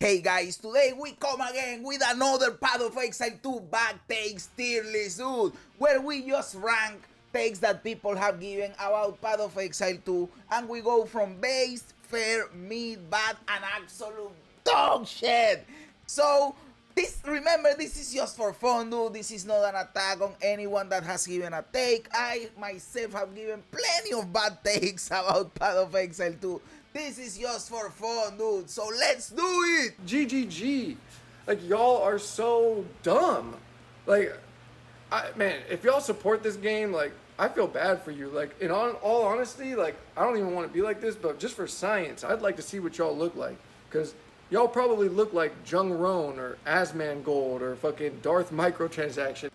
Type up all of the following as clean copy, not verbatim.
Hey guys, today we come again with another Path of Exile 2 back takes tier list, dude, where we just rank takes that people have given about Path of Exile 2, and we go from base, fair, mid, bad, and absolute dog shit. So remember, this is just for fun, dude. This is not an attack on anyone that has given a take. I myself have given plenty of bad takes about Path of Exile 2. This is just for fun, dude. So let's do it. GGG. Like, y'all are so dumb. Like, man, if y'all support this game, like, I feel bad for you. Like, in all honesty, like, I don't even want to be like this, but just for science, I'd like to see what y'all look like. Because y'all probably look like Jung Roan or Asman Gold or fucking Darth Microtransaction.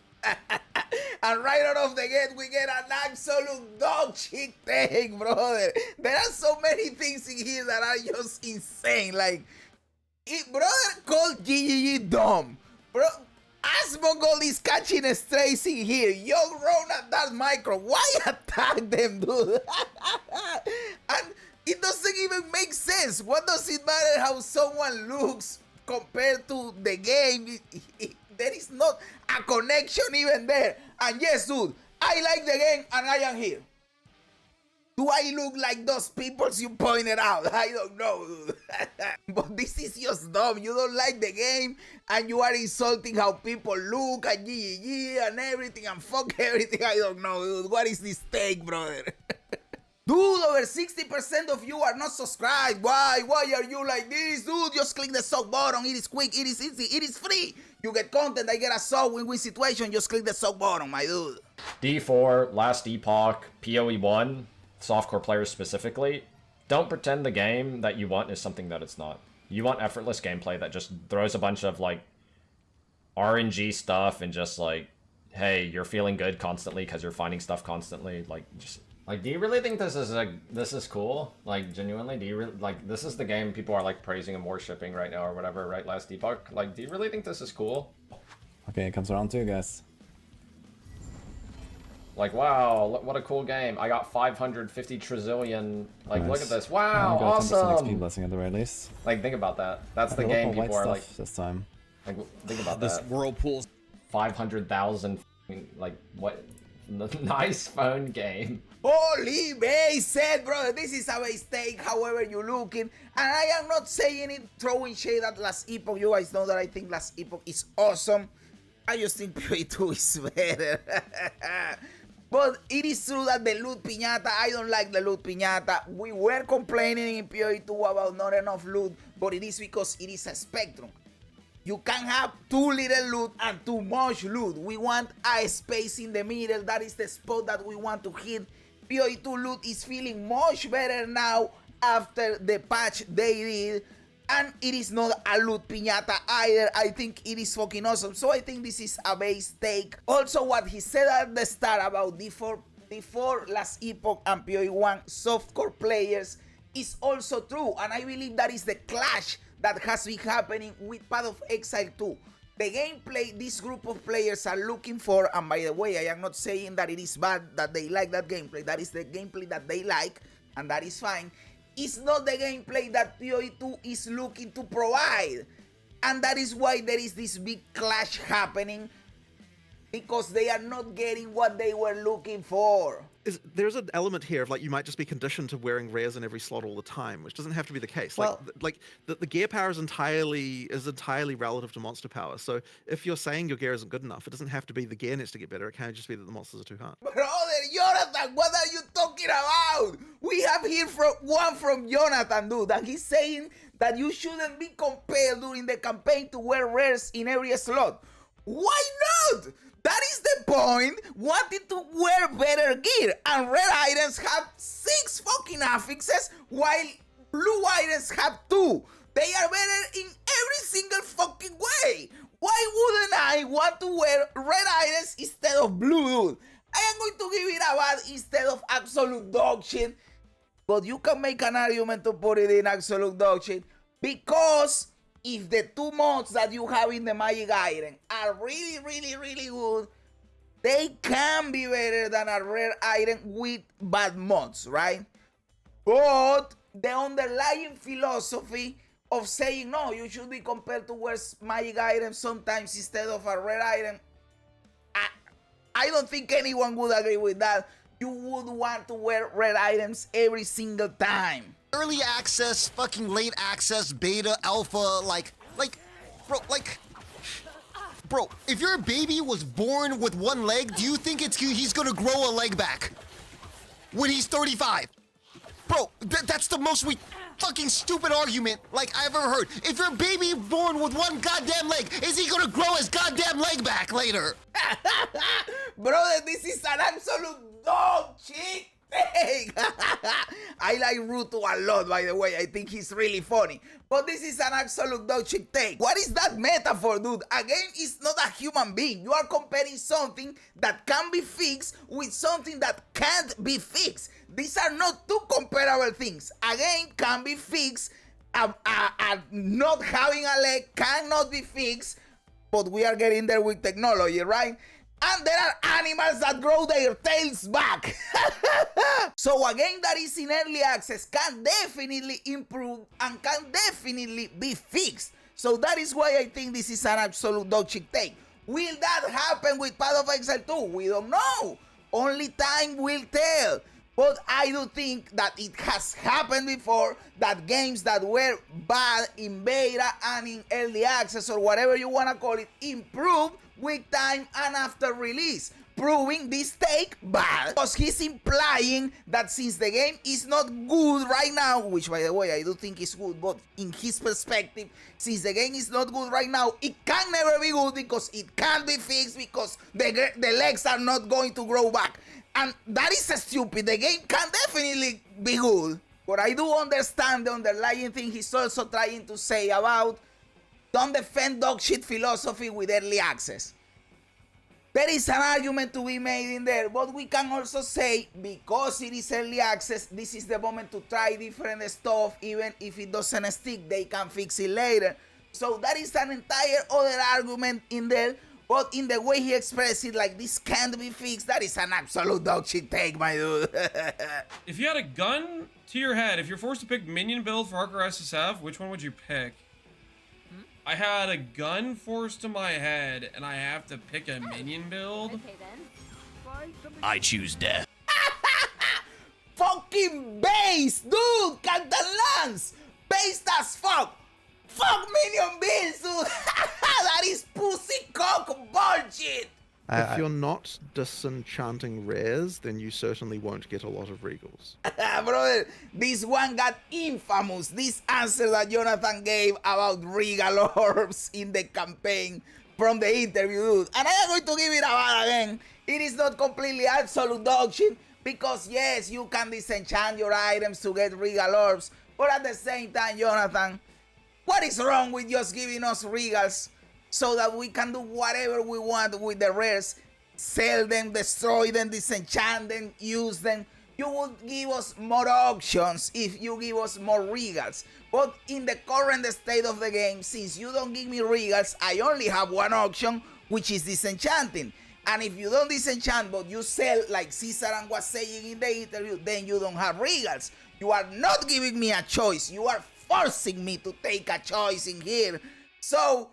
And right out of the gate, we get an absolute dog shit take, brother. There are so many things in here that are just insane. Like, brother called GGG dumb. Bro, Asmongold is catching strays in here. Young Rona that micro. Why attack them, dude? And it doesn't even make sense. What does it matter how someone looks compared to the game? There is not a connection even there. And yes, dude, I like the game and I am here. Do I look like those people you pointed out? I don't know, dude. But this is just dumb. You don't like the game and you are insulting how people look and GGG and everything and fuck everything. I don't know, dude. What is this take, brother? Dude, over 60% of you are not subscribed. Why? Why are you like this? Dude, just click the sub button. It is quick. It is easy. It is free. You get content. I get a sub win-win situation. Just click the sub button, my dude. D4, Last Epoch, PoE 1, softcore players specifically, don't pretend the game that you want is something that it's not. You want effortless gameplay that just throws a bunch of, like, RNG stuff and just, like, hey, you're feeling good constantly because you're finding stuff constantly. Like, just... Like, do you really think this is cool? Like, genuinely, do you really, like, this is the game people are, like, praising and worshipping right now or whatever, right? Last Epoch? Like, do you really think this is cool? Okay, it comes around too, guys. Like, wow, what a cool game. I got 550 trillion. Like, nice. Look at this. Wow, got awesome. 10% XP blessing at the very least. Like, think about that. That's the game people are, like... this time. Like, think about this that. whirlpool's 500,000, like, what... Nice phone game. Holy base said, brother, this is a base take, however you looking. And I am not saying it throwing shade at Last Epoch. You guys know that I think Last Epoch is awesome. I just think PoE2 is better. But it is true that the loot pinata, I don't like the loot pinata. We were complaining in PoE2 about not enough loot, but it is because it is a spectrum. You can't have too little loot and too much loot. We want a space in the middle. That is the spot that we want to hit. PoE2 loot is feeling much better now after the patch they did. And it is not a loot piñata either. I think it is fucking awesome. So I think this is a base take. Also, what he said at the start about D4, Last Epoch, and PoE1 softcore players is also true. And I believe that is the clash that has been happening with Path of Exile 2. The gameplay this group of players are looking for, and by the way, I am not saying that it is bad that they like that gameplay. That is the gameplay that they like, and that is fine. It's not the gameplay that PoE2 is looking to provide. And that is why there is this big clash happening, because they are not getting what they were looking for. There's an element here of, like, you might just be conditioned to wearing rares in every slot all the time, which doesn't have to be the case. Well, like the gear power is entirely relative to monster power. So if you're saying your gear isn't good enough, it doesn't have to be the gear needs to get better. It can just be that the monsters are too hard. Brother, Jonathan, what are you talking about? We have here one from Jonathan, dude, and he's saying that you shouldn't be compelled during the campaign to wear rares in every slot. Why not? That is the point. Wanting to wear better gear, and red items have 6 fucking affixes while blue items have 2. They are better in every single fucking way. Why wouldn't I want to wear red items instead of blue, dude? I am going to give it a bad instead of absolute dog shit. But you can make an argument to put it in absolute dog shit, because if the 2 mods that you have in the magic item are really, really, really good, they can be better than a rare item with bad mods, right? But the underlying philosophy of saying, no, you should be compelled to wear magic items sometimes instead of a red item. I don't think anyone would agree with that. You would want to wear red items every single time. Early access, fucking late access, beta, alpha, bro, if your baby was born with one leg, do you think he's gonna grow a leg back when he's 35? Bro, that's the most fucking stupid argument like I've ever heard. If your baby born with one goddamn leg, is he gonna grow his goddamn leg back later? Brother, this is an absolute dog shit thing. I like Ruto a lot, by the way. I think he's really funny. But this is an absolute dog shit take. What is that metaphor, dude? Again, it's not a human being. You are comparing something that can be fixed with something that can't be fixed. These are not two comparable things. Again, can be fixed. Not having a leg cannot be fixed. But we are getting there with technology, right? And there are animals that grow their tails back. So again, that is in early access can definitely improve and can definitely be fixed. So that is why I think this is an absolute dog shit take. Will that happen with Path of Exile 2? We don't know. Only time will tell. But I do think that it has happened before that games that were bad in beta and in early access or whatever you want to call it improve with time and after release, proving this take bad. Because he's implying that since the game is not good right now, which by the way I do think is good, but in his perspective, since the game is not good right now, it can never be good because it can't be fixed because the legs are not going to grow back. And that is stupid. The game can definitely be good. But I do understand the underlying thing he's also trying to say about don't defend dog shit philosophy with early access. There is an argument to be made in there, but we can also say because it is early access, this is the moment to try different stuff. Even if it doesn't stick, they can fix it later. So that is an entire other argument in there. But in the way he expressed it, like this can't be fixed, that is an absolute dog shit take, my dude. If you had a gun to your head, if you're forced to pick minion build for Hardcore SSF, which one would you pick? I had a gun forced to my head, and I have to pick a minion build. Okay then. I choose death. Fucking base, dude! Catalans! Based as fuck! Fuck minion builds, dude! That is pussy cock bullshit! If you're not disenchanting rares, then you certainly won't get a lot of regals. Brother, this one got infamous. This answer that Jonathan gave about regal orbs in the campaign from the interview, dude. And I am going to give it a bad again. It is not completely absolute dog shit because yes, you can disenchant your items to get regal orbs, but at the same time, Jonathan, what is wrong with just giving us regals so that we can do whatever we want with the rares? Sell them, destroy them, disenchant them, use them. You would give us more options if you give us more regals. But in the current state of the game, since you don't give me regals, I only have one option, which is disenchanting. And if you don't disenchant, but you sell, like Cisaran was saying in the interview, then you don't have regals. You are not giving me a choice. You are forcing me to take a choice in here. So,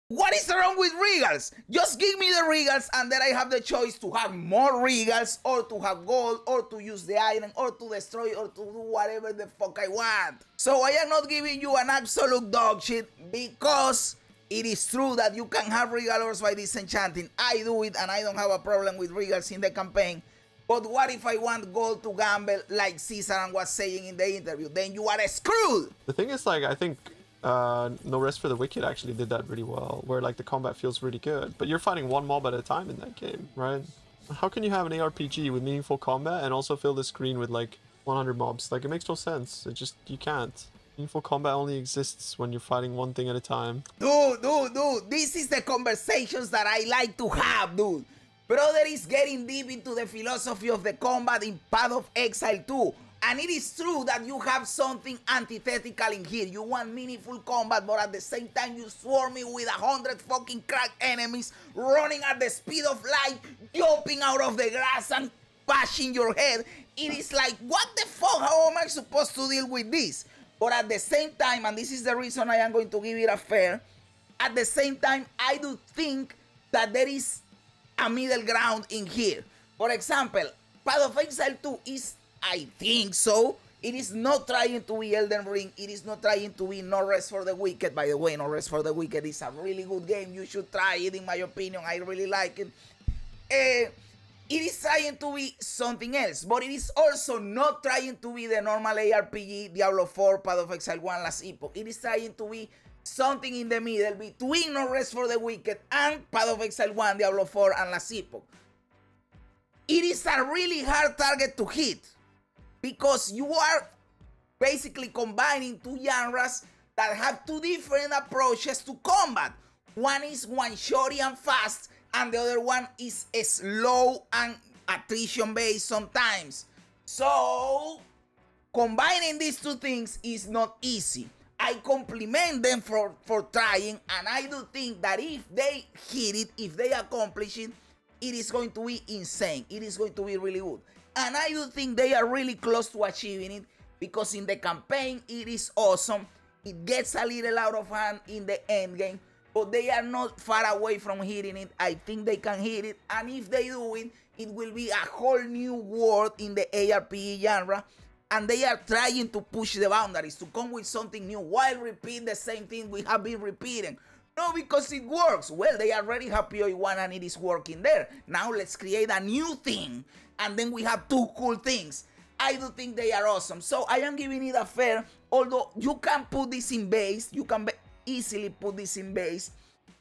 what is wrong with regals? Just give me the regals and then I have the choice to have more regals or to have gold or to use the item or to destroy or to do whatever the fuck I want. So I am not giving you an absolute dog shit because it is true that you can have regals by disenchanting. I do it and I don't have a problem with regals in the campaign. But what if I want gold to gamble like Cisaran was saying in the interview? Then you are screwed. The thing is, like, I think No Rest for the Wicked actually did that really well, where like the combat feels really good, but you're fighting one mob at a time in that game, right? How can you have an ARPG with meaningful combat and also fill the screen with like 100 mobs? Like, it makes no sense. It just, you can't. Meaningful combat only exists when you're fighting one thing at a time. Dude, this is the conversations that I like to have, dude. Brother is getting deep into the philosophy of the combat in Path of Exile 2. And it is true that you have something antithetical in here. You want meaningful combat, but at the same time you swarm me with 100 fucking cracked enemies running at the speed of light, jumping out of the grass and bashing your head. It is like, what the fuck? How am I supposed to deal with this? But at the same time, and this is the reason I am going to give it a fair, at the same time, I do think that there is a middle ground in here. For example, Path of Exile 2 is, I think so, it is not trying to be Elden Ring. It is not trying to be No Rest for the Wicked. By the way, No Rest for the Wicked is a really good game. You should try it, in my opinion. I really like it. It is trying to be something else, but it is also not trying to be the normal ARPG, Diablo 4, Path of Exile 1, Last Epoch. It is trying to be something in the middle between No Rest for the Wicked and Path of Exile 1, Diablo 4, and Last Epoch. It is a really hard target to hit, because you are basically combining two genres that have two different approaches to combat. One is one-shotty and fast, and the other one is slow and attrition-based sometimes. So, combining these two things is not easy. I compliment them for trying, and I do think that if they hit it, if they accomplish it, it is going to be insane. It is going to be really good. And I do think they are really close to achieving it, because in the campaign it is awesome. It gets a little out of hand in the end game, but they are not far away from hitting it. I think they can hit it, and if they do it, it will be a whole new world in the ARPG genre, and they are trying to push the boundaries to come with something new while repeat the same thing we have been repeating. No, because it works. Well, they already have PoE 1 and it is working there. Now let's create a new thing, and then we have two cool things. I do think they are awesome. So I am giving it a fair, although you can put this in base. You can easily put this in base.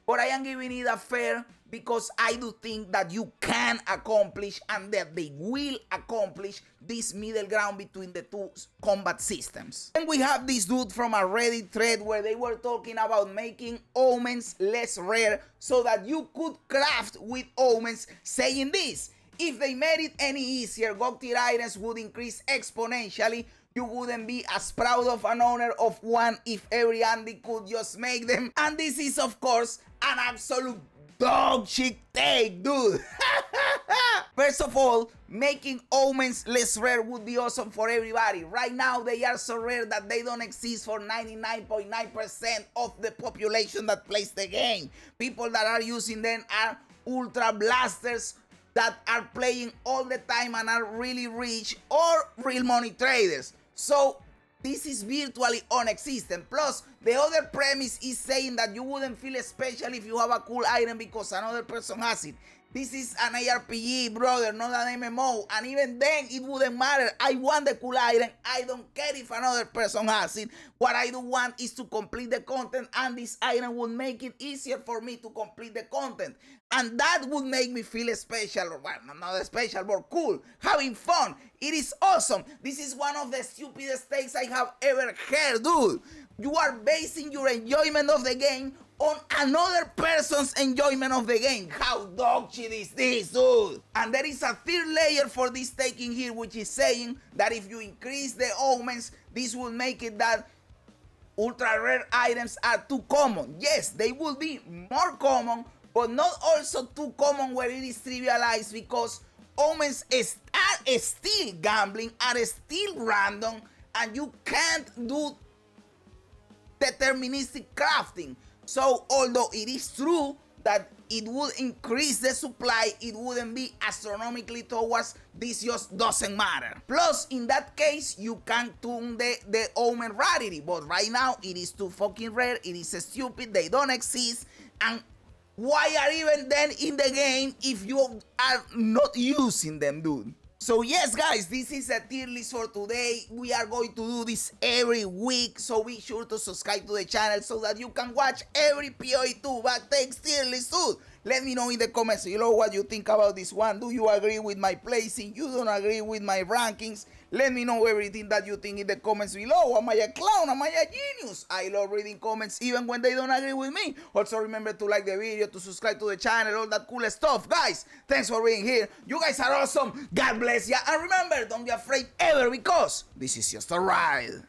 But I am giving it a fair because I do think that you can accomplish, and that they will accomplish, this middle ground between the two combat systems. And we have this dude from a Reddit thread where they were talking about making omens less rare so that you could craft with omens, saying this: if they made it any easier, God tier items would increase exponentially. You wouldn't be as proud of an owner of one if every Andy could just make them. And this is, of course, an absolute dog shit take, dude. First of all, making omens less rare would be awesome for everybody. Right now, they are so rare that they don't exist for 99.9% of the population that plays the game. People that are using them are ultra blasters that are playing all the time and are really rich, or real money traders. So this is virtually non-existent. Plus, the other premise is saying that you wouldn't feel special if you have a cool item because another person has it. This is an ARPG, brother, not an MMO. And even then, it wouldn't matter. I want the cool item. I don't care if another person has it. What I do want is to complete the content, and this item would make it easier for me to complete the content. And that would make me feel special. Well, not special, but cool. Having fun. It is awesome. This is one of the stupidest takes I have ever heard, dude. You are basing your enjoyment of the game on another person's enjoyment of the game. How dog shit is this, dude? And there is a third layer for this taking here, which is saying that if you increase the omens, this will make it that ultra rare items are too common. Yes, they will be more common, but not also too common where it is trivialized, because omens are still gambling, are still random, and you can't do deterministic crafting. So although it is true that it would increase the supply, it wouldn't be astronomically towards this, just doesn't matter. Plus, in that case, you can tune the omen rarity, but right now it is too fucking rare, it is stupid, they don't exist, and why are even then in the game if you are not using them, dude? So yes, guys, this is a tier list for today. We are going to do this every week, so be sure to subscribe to the channel so that you can watch every PoE 2 backtakes tier list, dude. Let me know in the comments below what you think about this one. Do you agree with my placing? You don't agree with my rankings? Let me know everything that you think in the comments below. Am I a clown? Am I a genius? I love reading comments even when they don't agree with me. Also remember to like the video, to subscribe to the channel, all that cool stuff. Guys, thanks for being here. You guys are awesome. God bless ya. And remember, don't be afraid ever, because this is just a ride.